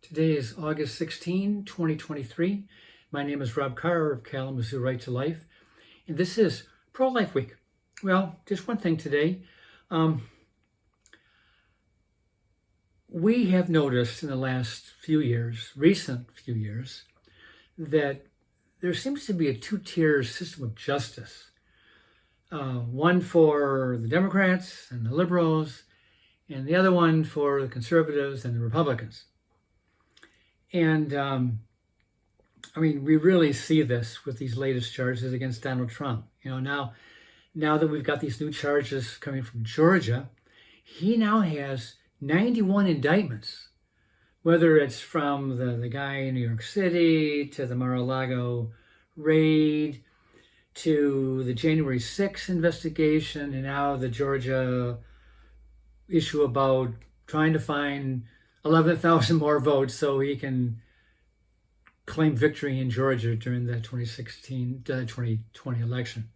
Today is August 16, 2023. My name is Rob Carr of Kalamazoo Right to Life, and this is Pro-Life Week. Well, just one thing today. We have noticed in the last recent few years, that there seems to be a two-tier system of justice. One for the Democrats and the liberals, and the other one for the conservatives and the Republicans. And we really see this with these latest charges against Donald Trump. Now that we've got these new charges coming from Georgia, he now has 91 indictments, whether it's from the guy in New York City, to the Mar-a-Lago raid, to the January 6th investigation, and now the Georgia issue about trying to find 11,000 more votes so he can claim victory in Georgia during the 2020 election.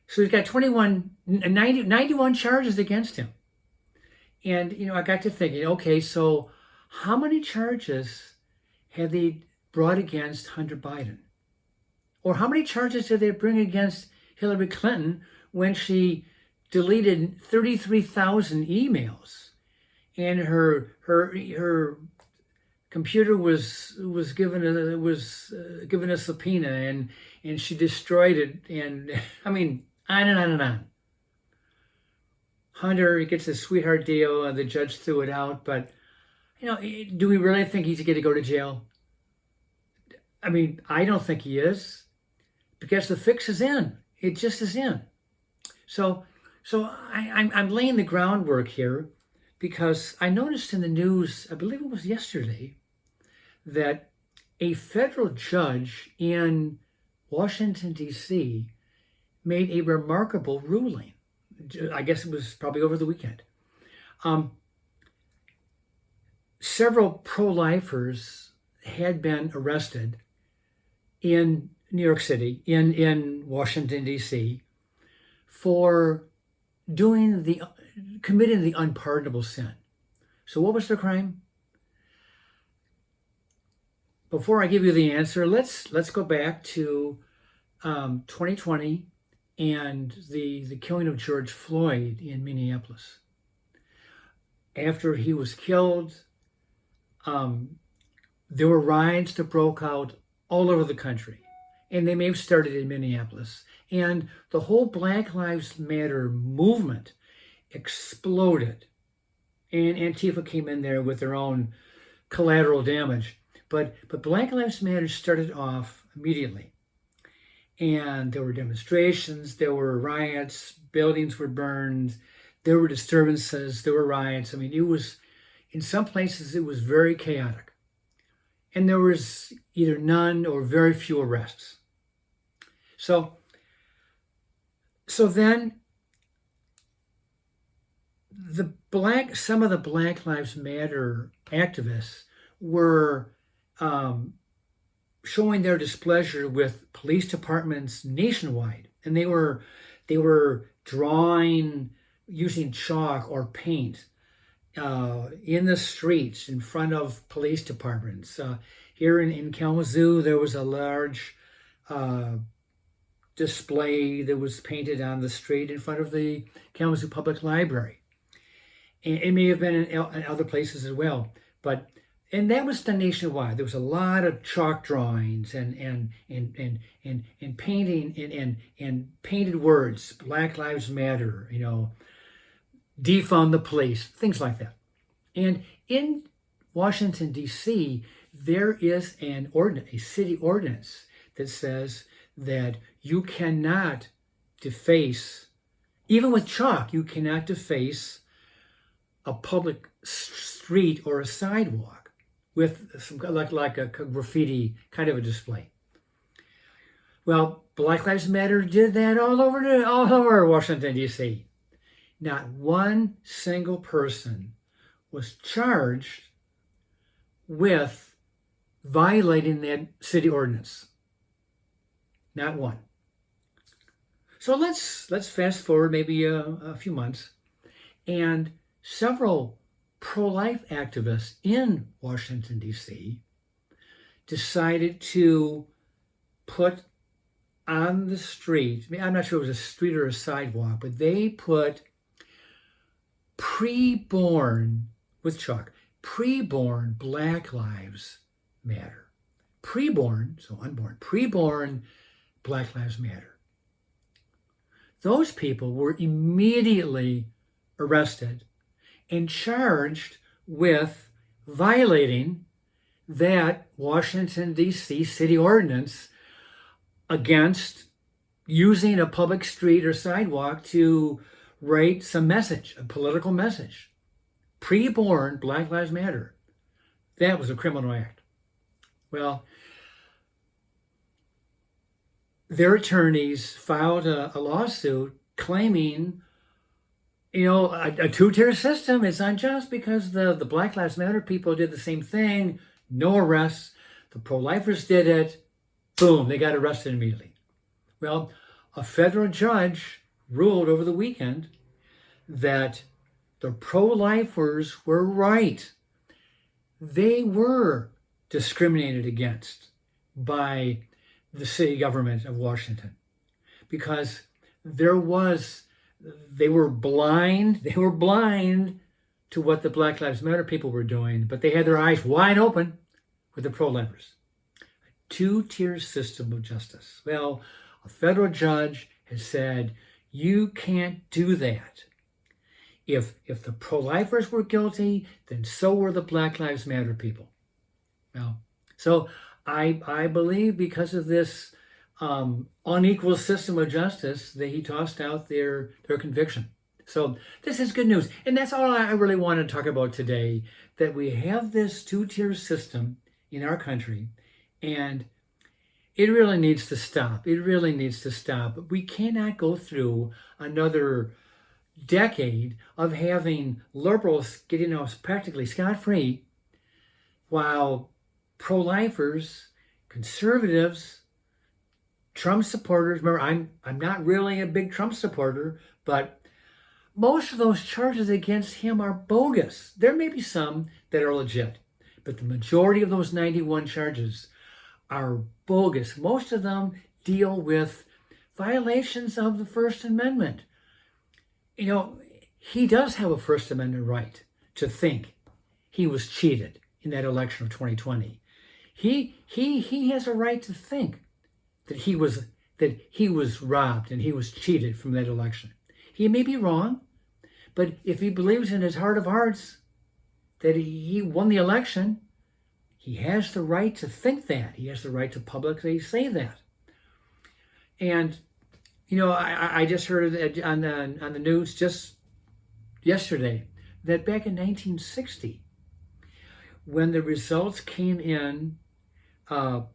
So he's got 91 charges against him. And, I got to thinking, okay, so how many charges have they brought against Hunter Biden? Or how many charges did they bring against Hillary Clinton when she deleted 33,000 emails? And her computer was given a subpoena, and she destroyed it, and on and on and on. Hunter, he gets a sweetheart deal, and the judge threw it out. But do we really think he's going to go to jail? I don't think he is, because the fix is in. It just is in. So I'm laying the groundwork here, because I noticed in the news, I believe it was yesterday, that a federal judge in Washington, D.C. made a remarkable ruling. I guess it was probably over the weekend. Several pro-lifers had been arrested in New York City, in Washington, D.C., for committing the unpardonable sin. So what was the crime? Before I give you the answer, let's go back to 2020 and the killing of George Floyd in Minneapolis. After he was killed, there were riots that broke out all over the country, and they may have started in Minneapolis. And the whole Black Lives Matter movement exploded, and Antifa came in there with their own collateral damage. But Black Lives Matter started off immediately, and there were demonstrations, there were riots, buildings were burned, there were disturbances, there were riots. It was, in some places, it was very chaotic, and there was either none or very few arrests. So then some of the Black Lives Matter activists were showing their displeasure with police departments nationwide, and they were drawing using chalk or paint in the streets in front of police departments. Here in Kalamazoo, there was a large display that was painted on the street in front of the Kalamazoo Public Library. And it may have been in other places as well, and that was done nationwide. There was a lot of chalk drawings and painting and painted words, Black Lives Matter, defund the police, things like that. And in Washington, D.C., there is a city ordinance that says that you cannot deface, even with chalk, you cannot deface a public street or a sidewalk with some like a graffiti kind of a display. Well, Black Lives Matter did that all over Washington, D.C. Not one single person was charged with violating that city ordinance. Not one. So let's fast forward maybe a few months, and several pro-life activists in Washington, D.C. decided to put on the street, I'm not sure it was a street or a sidewalk, but they put preborn, with chalk, preborn Black Lives Matter. Preborn, so unborn, preborn Black Lives Matter. Those people were immediately arrested and charged with violating that Washington, D.C. city ordinance against using a public street or sidewalk to write some message, a political message. Preborn Black Lives Matter. That was a criminal act. Well, their attorneys filed a lawsuit claiming, a two-tier system is unjust because the Black Lives Matter people did the same thing, no arrests. The pro-lifers did it, boom, they got arrested immediately. Well, a federal judge ruled over the weekend that the pro-lifers were right. They were discriminated against by the city government of Washington because they were blind to what the Black Lives Matter people were doing, but they had their eyes wide open with the pro-lifers. A two-tier system of justice. Well, a federal judge has said, you can't do that. If the pro-lifers were guilty, then so were the Black Lives Matter people. Well, so I believe because of this unequal system of justice that he tossed out their conviction. So this is good news. And that's all I really want to talk about today, that we have this two-tier system in our country, and it really needs to stop. It really needs to stop. We cannot go through another decade of having liberals getting us practically scot-free while pro-lifers, conservatives, Trump supporters, remember, I'm not really a big Trump supporter, but most of those charges against him are bogus. There may be some that are legit, but the majority of those 91 charges are bogus. Most of them deal with violations of the First Amendment. He does have a First Amendment right to think he was cheated in that election of 2020. He has a right to think that he was robbed and he was cheated from that election. He may be wrong, but if he believes in his heart of hearts that he won the election, he has the right to think that. He has the right to publicly say that. And I just heard on the news just yesterday that back in 1960, when the results came in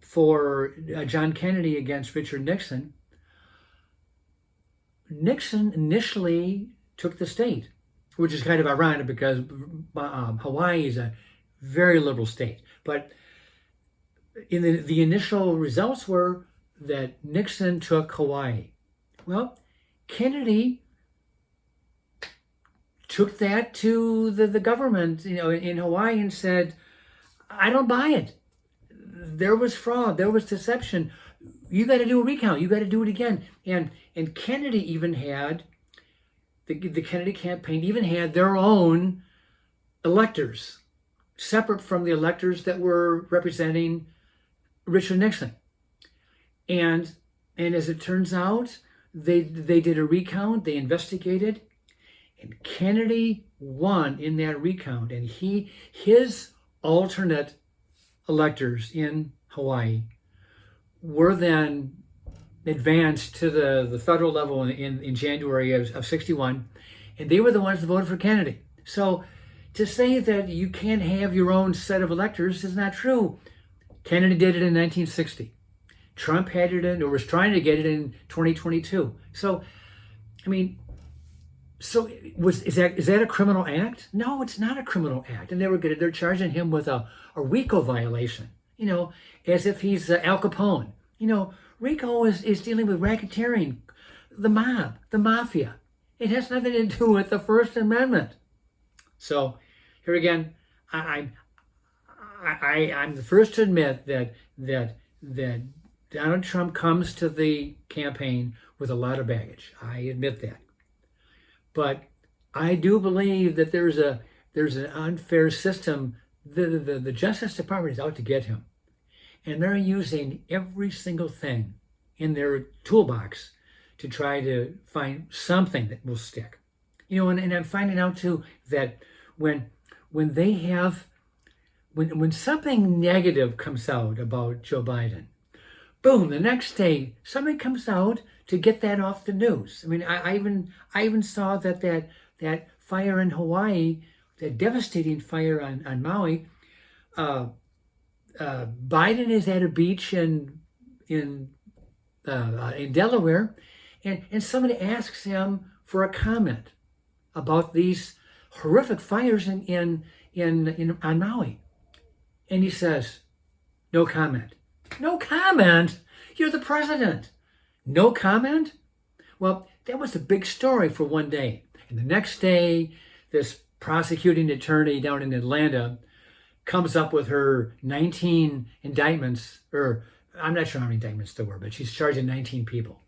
for John Kennedy against Richard Nixon, Nixon initially took the state, which is kind of ironic because Hawaii is a very liberal state. But in the initial results were that Nixon took Hawaii. Well, Kennedy took that to the government, in Hawaii and said, I don't buy it. There was fraud. There was deception. You got to do a recount. You got to do it again. And Kennedy even had, the Kennedy campaign even had their own electors, separate from the electors that were representing Richard Nixon. And as it turns out, they did a recount. They investigated. And Kennedy won in that recount. And his alternate electors in Hawaii were then advanced to the federal level in January of 61. And they were the ones that voted for Kennedy. So to say that you can't have your own set of electors is not true. Kennedy did it in 1960. Trump had it in, or was trying to get it in 2022. So, is that a criminal act? No, it's not a criminal act. And they're charging him with a RICO violation, as if he's Al Capone. RICO is dealing with racketeering, the mob, the mafia. It has nothing to do with the First Amendment. So here again, I'm the first to admit that Donald Trump comes to the campaign with a lot of baggage. I admit that. But I do believe that there's an unfair system. The Justice Department is out to get him. And they're using every single thing in their toolbox to try to find something that will stick. You know, and I'm finding out too that when they have when something negative comes out about Joe Biden, boom, the next day something comes out to get that off the news. I mean, I even saw that fire in Hawaii, that devastating fire on Maui. Biden is at a beach in Delaware, and somebody asks him for a comment about these horrific fires on Maui, and he says, "No comment." No comment. You're the president. No comment. Well, that was a big story for one day, and the next day, this prosecuting attorney down in Atlanta comes up with her 19 indictments, or I'm not sure how many indictments there were, but she's charging 19 people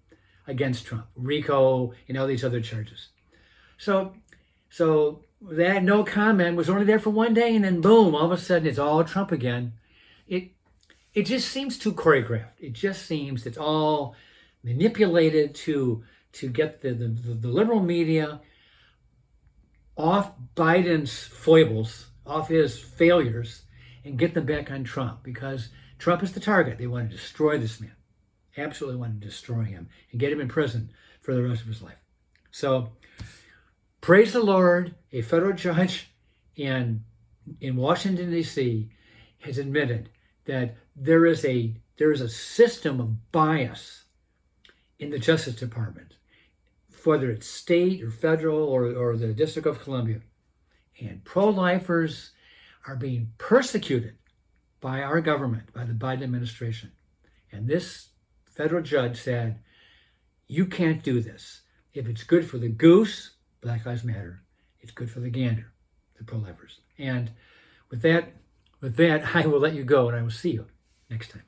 against Trump, RICO, and all these other charges. So that no comment was only there for one day, and then boom, all of a sudden it's all Trump again. It just seems too choreographed. It just seems it's all manipulated to get the liberal media off Biden's foibles, off his failures, and get them back on Trump, because Trump is the target. They want to destroy this man. Absolutely want to destroy him and get him in prison for the rest of his life. So praise the Lord, a federal judge in Washington, D.C. has admitted that there is a system of bias in the Justice Department, whether it's state or federal or the District of Columbia. And pro-lifers are being persecuted by our government, by the Biden administration. And this federal judge said, you can't do this. If it's good for the goose, Black Lives Matter. It's good for the gander, the pro-lifers. And with that, I will let you go, and I will see you next time.